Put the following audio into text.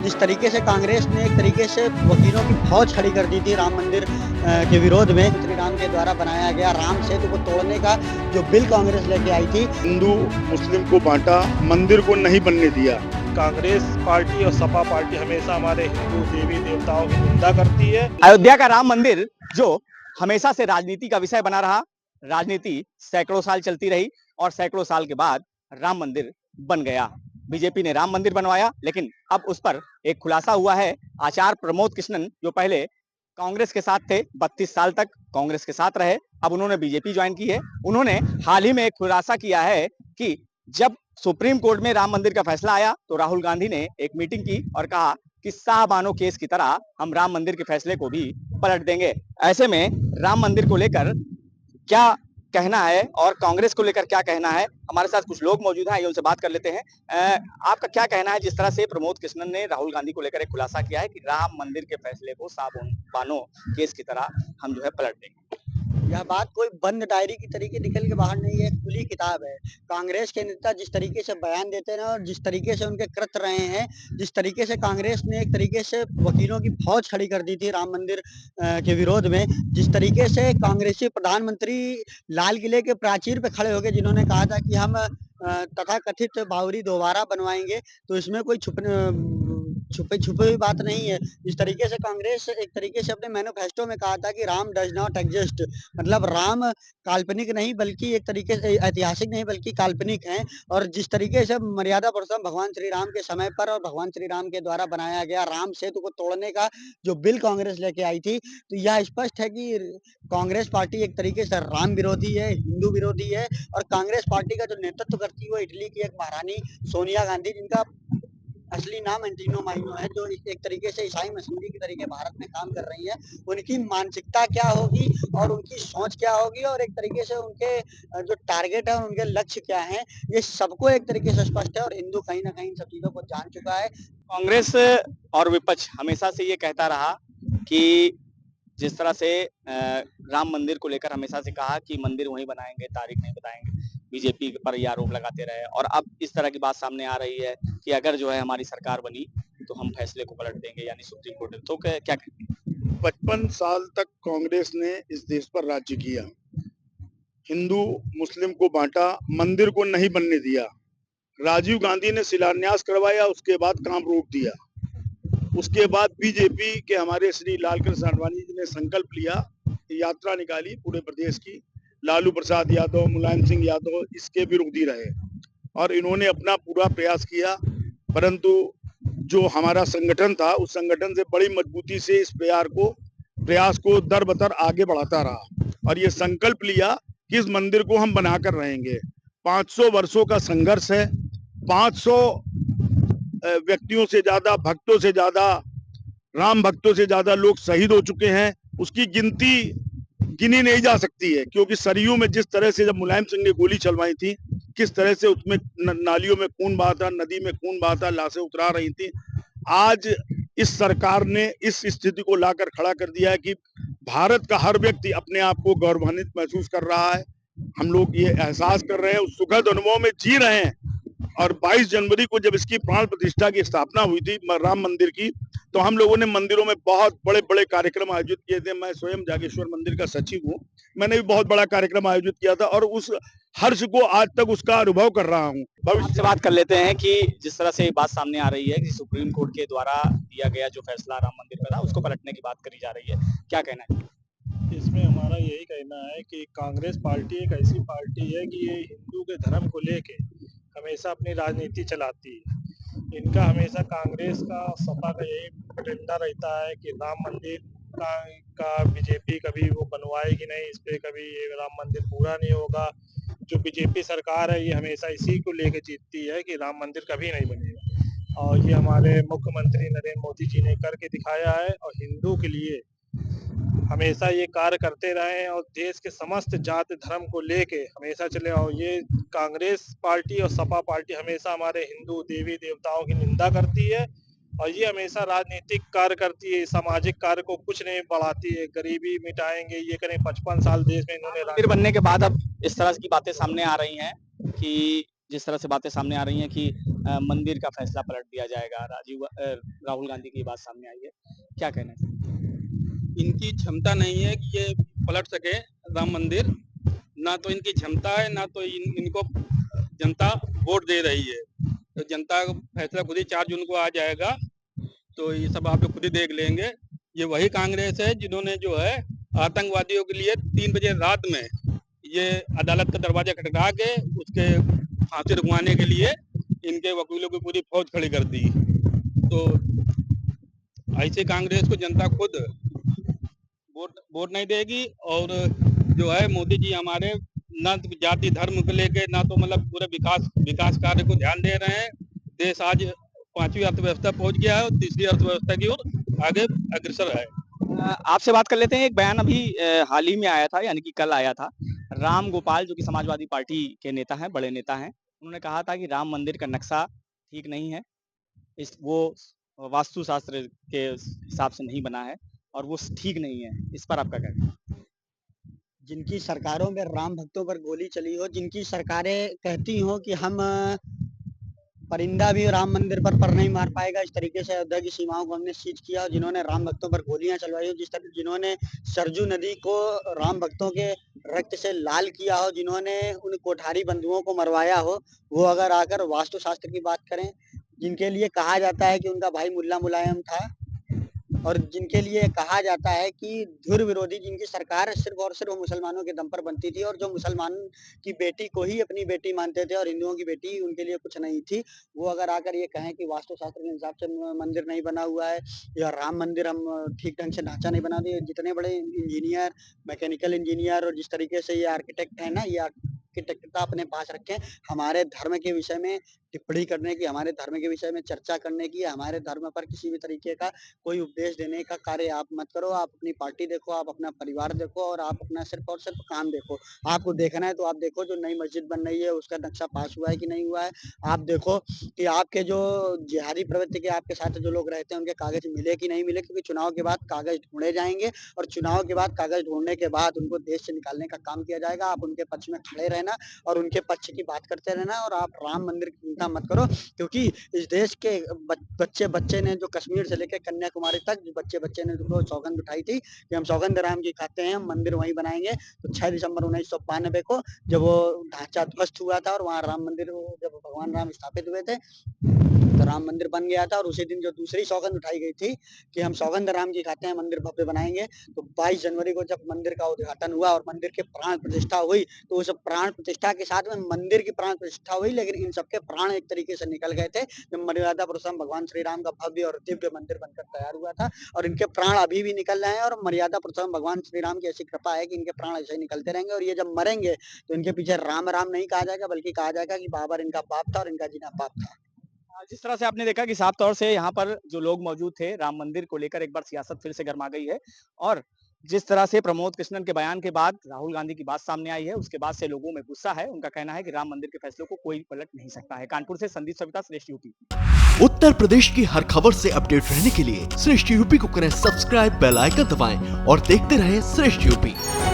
जिस तरीके से कांग्रेस ने एक तरीके से वकीलों की फौज खड़ी कर दी थी राम मंदिर के विरोध में, श्री राम के द्वारा बनाया गया राम सेतु को तोड़ने का जो बिल कांग्रेस लेके आई थी। हिंदू मुस्लिम को बांटा, मंदिर को नहीं बनने दिया। कांग्रेस पार्टी और सपा पार्टी हमेशा हमारे हिंदू देवी देवताओं की निंदा करती है। अयोध्या का राम मंदिर जो हमेशा से राजनीति का विषय बना रहा, राजनीति सैकड़ों साल चलती रही और सैकड़ों साल के बाद राम मंदिर बन गया। बीजेपी ने राम मंदिर बनवाया, लेकिन अब उस पर एक खुलासा हुआ है। आचार्य प्रमोद कृष्णन जो पहले कांग्रेस के साथ थे, 32 साल तक कांग्रेस के साथ रहे, अब उन्होंने बीजेपी ज्वाइन की है। उन्होंने हाल ही में एक खुलासा किया है कि जब सुप्रीम कोर्ट में राम मंदिर का फैसला आया तो राहुल गांधी ने एक मीटिंग की और कहा कि शाहबानो केस की तरह हम राम मंदिर के फैसले को भी पलट देंगे। ऐसे में राम मंदिर को लेकर क्या कहना है और कांग्रेस को लेकर क्या कहना है, हमारे साथ कुछ लोग मौजूद हैं, आइए उनसे बात कर लेते हैं। आपका क्या कहना है जिस तरह से प्रमोद कृष्णन ने राहुल गांधी को लेकर एक खुलासा किया है कि राम मंदिर के फैसले को शाहबानो केस की तरह हम जो है पलट देंगे? यह बात कोई बंद डायरी की तरीके निकल के बाहर नहीं है, खुली किताब है। कांग्रेस के नेता जिस तरीके से बयान देते हैं और जिस तरीके से उनके कृत्य रहे हैं, जिस तरीके से कांग्रेस ने एक तरीके से वकीलों की फौज खड़ी कर दी थी राम मंदिर के विरोध में, जिस तरीके से कांग्रेसी प्रधानमंत्री लाल किले के प्राचीर पे खड़े होके जिन्होंने कहा था कि हम तथाकथित बावरी दोबारा बनवाएंगे, तो इसमें कोई छुपी हुई बात नहीं है। जिस तरीके से कांग्रेस एक तरीके से अपने मैनिफेस्टो में कहा था कि राम डज नॉट एग्जिस्ट, मतलब राम काल्पनिक नहीं बल्कि एक तरीके से ऐतिहासिक नहीं बल्कि काल्पनिक हैं। और जिस तरीके से मर्यादा पुरुषोत्तम भगवान श्री राम के समय पर और भगवान श्री राम के द्वारा बनाया गया राम सेतु को तोड़ने का जो बिल कांग्रेस लेके आई थी, तो यह स्पष्ट है कि कांग्रेस पार्टी एक तरीके से राम विरोधी है, हिंदू विरोधी है। और कांग्रेस पार्टी का जो नेतृत्व करती है वो इटली की एक महारानी सोनिया गांधी, जिनका असली नाम एंटीनो माइनो है, जो एक तरीके से ईसाई मशीनरी के तरीके भारत में काम कर रही है। उनकी मानसिकता क्या होगी और उनकी सोच क्या होगी और एक तरीके से उनके जो टारगेट है और उनके लक्ष्य क्या हैं, ये सबको एक तरीके से स्पष्ट है और हिंदू कहीं ना कहीं इन सब चीजों को जान चुका है। कांग्रेस और विपक्ष हमेशा से ये कहता रहा कि जिस तरह से राम मंदिर को लेकर हमेशा से कहा कि मंदिर वहीं बनाएंगे, तारीख नहीं बताएंगे, बीजेपी पर ये आरोप लगाते रहे और अब इस तरह की बात सामने आ रही है कि अगर जो है हमारी सरकार बनी तो हम फैसले को पलट देंगे, यानी सुप्रीम कोर्ट। तो क्या 55 साल तक कांग्रेस ने इस देश पर राज्य किया, हिंदू मुस्लिम को बांटा, मंदिर को नहीं बनने दिया। राजीव गांधी ने शिलान्यास करवाया, उसके बाद काम रोक दिया। उसके बाद बीजेपी के हमारे श्री लालकृष्ण आडवाणी जी ने संकल्प लिया, यात्रा निकाली पूरे प्रदेश की, लालू प्रसाद यादव, मुलायम सिंह यादव इसके विरोधी रहे और इन्होंने अपना पूरा प्रयास किया, परंतु जो हमारा संगठन था उस संगठन से बड़ी मजबूती से इस प्रयास को दर बदर आगे बढ़ाता रहा और ये संकल्प लिया कि इस मंदिर को हम बनाकर रहेंगे। 500 वर्षों का संघर्ष है, 500 व्यक्तियों से ज्यादा, भक्तों से ज्यादा, राम भक्तों से ज्यादा लोग शहीद हो चुके हैं। उसकी गिनती गिनी नहीं जा सकती है, क्योंकि सरयू में जिस तरह से जब मुलायम सिंह ने गोली चलवाई थी, किस तरह से उसमें नालियों में खून बहा था, नदी में खून बहा था, लाशें उतरा रही थी। आज इस सरकार ने इस स्थिति को लाकर खड़ा कर दिया है कि भारत का हर व्यक्ति अपने आप को गौरवान्वित महसूस कर रहा है। हम लोग ये एहसास कर रहे हैं, उस सुखद अनुभव में जी रहे हैं। और 22 जनवरी को जब इसकी प्राण प्रतिष्ठा की स्थापना हुई थी राम मंदिर की, तो हम लोगों ने मंदिरों में बहुत बड़े बड़े कार्यक्रम आयोजित किए थे। मैं स्वयं जागेश्वर मंदिर का सचिव हूँ, मैंने भी बहुत बड़ा कार्यक्रम आयोजित किया था और उस हर्ष को आज तक उसका अनुभव कर रहा हूँ। भविष्य से बात कर लेते हैं कि जिस तरह से बात सामने आ रही है कि सुप्रीम कोर्ट के द्वारा दिया गया जो फैसला राम मंदिर पर था उसको पलटने की बात करी जा रही है, क्या कहना है? इसमें हमारा यही कहना है कि कांग्रेस पार्टी एक ऐसी पार्टी है कि ये हिंदू के धर्म को लेके हमेशा अपनी राजनीति चलाती है। इनका हमेशा कांग्रेस का, सपा का यही एजेंडा रहता है कि राम मंदिर का बीजेपी कभी वो बनवाएगी नहीं, इस पे कभी ये राम मंदिर पूरा नहीं होगा। जो बीजेपी सरकार है ये हमेशा इसी को लेके जीतती है कि राम मंदिर कभी नहीं बनेगा, और ये हमारे मुख्यमंत्री नरेंद्र मोदी जी ने करके दिखाया है और हिंदू के लिए हमेशा ये कार्य करते रहे और देश के समस्त जाति धर्म को लेके हमेशा चले। और ये कांग्रेस पार्टी और सपा पार्टी हमेशा हमारे हिंदू देवी देवताओं की निंदा करती है और ये हमेशा राजनीतिक कार्य करती है, सामाजिक कार्य को कुछ नहीं बढ़ाती है। गरीबी मिटाएंगे, ये करें। 55 साल देश में इन्होंने मंदिर बनने के बाद अब इस तरह की बातें सामने आ रही हैं कि जिस तरह से बातें सामने आ रही हैं कि मंदिर का फैसला पलट दिया जाएगा, राहुल गांधी की बात सामने आई है, क्या कहना है? इनकी क्षमता नहीं है कि ये पलट सके राम मंदिर, ना तो इनकी क्षमता है, ना तो इनको जनता वोट दे रही है। तो जनता का फैसला खुद ही 4 जून को आ जाएगा, तो ये सब आप लोग खुद ही देख लेंगे। ये वही कांग्रेस है जिन्होंने जो है आतंकवादियों के लिए 3 बजे रात में ये अदालत का दरवाजा खटखटा के उसके फांसी रुकवाने के लिए इनके वकीलों की पूरी फौज खड़ी कर दी। तो ऐसे कांग्रेस को जनता खुद वोट नहीं देगी। और जो है मोदी जी हमारे ना तो जाति धर्म को लेके, ना तो मतलब पूरे विकास कार्य को ध्यान दे रहे हैं। देश आज 5वीं अर्थव्यवस्था पहुंच गया है और तीसरी अर्थव्यवस्था की ओर आगे अग्रसर है। आपसे बात कर लेते हैं। एक बयान अभी हाल ही में आया था, यानी कि कल आया था। राम गोपाल जो कि समाजवादी पार्टी के नेता हैं, बड़े नेता हैं, उन्होंने कहा था कि राम मंदिर का नक्शा ठीक नहीं है, वो वास्तुशास्त्र के हिसाब से नहीं बना है और वो ठीक नहीं है। इस पर आपका क्या कहना है? जिनकी सरकारों में राम भक्तों पर गोली चली हो, जिनकी सरकारें कहती हो कि हम परिंदा भी राम मंदिर पर नहीं मार पाएगा, इस तरीके से अयोध्या की सीमाओं को हमने सीज किया, और जिन्होंने राम भक्तों पर गोलियां चलवाई हो, जिन्होंने सरजू नदी को राम भक्तों के रक्त से लाल किया हो, जिन्होंने उन कोठारी बंधुओं को मरवाया हो, वो अगर आकर वास्तुशास्त्र की बात करें, जिनके लिए कहा जाता है कि उनका भाई मुल्ला मुलायम था, और जिनके लिए कहा जाता है कि धुर विरोधी, जिनकी सरकार सिर्फ और सिर्फ मुसलमानों के दम पर बनती थी, और जो मुसलमान की बेटी को ही अपनी बेटी मानते थे और हिंदुओं की बेटी उनके लिए कुछ नहीं थी, वो अगर आकर ये कहें कि वास्तुशास्त्र के हिसाब से मंदिर नहीं बना हुआ है, या राम मंदिर हम ठीक ढंग से ढांचा नहीं बना दिए, जितने बड़े इंजीनियर, मैकेनिकल इंजीनियर और जिस तरीके से ये आर्किटेक्ट है ना, ये आर्किटेक्टता अपने पास रखें हमारे धर्म के विषय में टिप्पणी करने की, हमारे धर्म के विषय में चर्चा करने की, हमारे धर्म पर किसी भी तरीके का कोई उपदेश देने का कार्य आप मत करो। आप अपनी पार्टी देखो, आप अपना परिवार देखो, और आप अपना सिर्फ और सिर्फ काम देखो। आपको देखना है तो आप देखो जो नई मस्जिद बन रही है उसका नक्शा पास हुआ है कि नहीं हुआ है। आप देखो कि आपके जो जिहादी प्रवृत्ति के आपके साथ जो लोग रहते हैं उनके कागज मिले कि नहीं मिले, क्योंकि चुनाव के बाद कागज ढूंढे जाएंगे, और चुनाव के बाद कागज ढूंढने के बाद उनको देश से निकालने का काम किया जाएगा। आप उनके पक्ष में खड़े रहना और उनके पक्ष की बात करते रहना, और आप राम मंदिर की चिंता मत करो, क्योंकि इस देश के बच्चे ने जो कश्मीर से लेकर कन्याकुमारी तक बच्चे ने जो सौगंध उठाई थी कि हम सौगंध राम की खाते हैं, हम मंदिर वहीं बनाएंगे। तो 6 दिसंबर 1992 को जब वो ढांचा ध्वस्त हुआ था और वहाँ राम मंदिर जब भगवान राम स्थापित हुए थे, तो राम मंदिर बन गया था। और उसी दिन जो दूसरी सौगंध उठाई गई थी कि हम सौगंध राम की खाते हैं, मंदिर भव्य बनाएंगे, तो 22 जनवरी को जब मंदिर का उद्घाटन हुआ और मंदिर के प्राण प्रतिष्ठा हुई, तो उस प्राण प्रतिष्ठा के साथ में मंदिर की प्राण प्रतिष्ठा हुई, लेकिन इन सबके प्राण एक तरीके से निकल गए थे जब मर्यादा पुरुषोत्तम भगवान श्री राम का भव्य और दिव्य मंदिर बनकर तैयार हुआ था। और इनके प्राण अभी भी निकल रहे हैं, और मर्यादा पुरुषोत्तम भगवान श्री राम की ऐसी कृपा है कि इनके प्राण ऐसे ही निकलते रहेंगे, और ये जब मरेंगे तो इनके पीछे राम राम नहीं कहा जाएगा, बल्कि कहा जाएगा कि बाबर इनका बाप था और इनका जीना पाप था। जिस तरह से आपने देखा कि साफ तौर से यहाँ पर जो लोग मौजूद थे, राम मंदिर को लेकर एक बार सियासत फिर से गर्मा गई है, और जिस तरह से प्रमोद कृष्णन के बयान के बाद राहुल गांधी की बात सामने आई है, उसके बाद से लोगों में गुस्सा है। उनका कहना है कि राम मंदिर के फैसलों को कोई पलट नहीं सकता है। कानपुर से संदीप सविता, श्रेष्ठ यूपी। उत्तर प्रदेश की हर खबर से अपडेट रहने के लिए श्रेष्ठ यूपी को करें सब्सक्राइब, बेल आइकन दबाएं और देखते रहें श्रेष्ठ यूपी।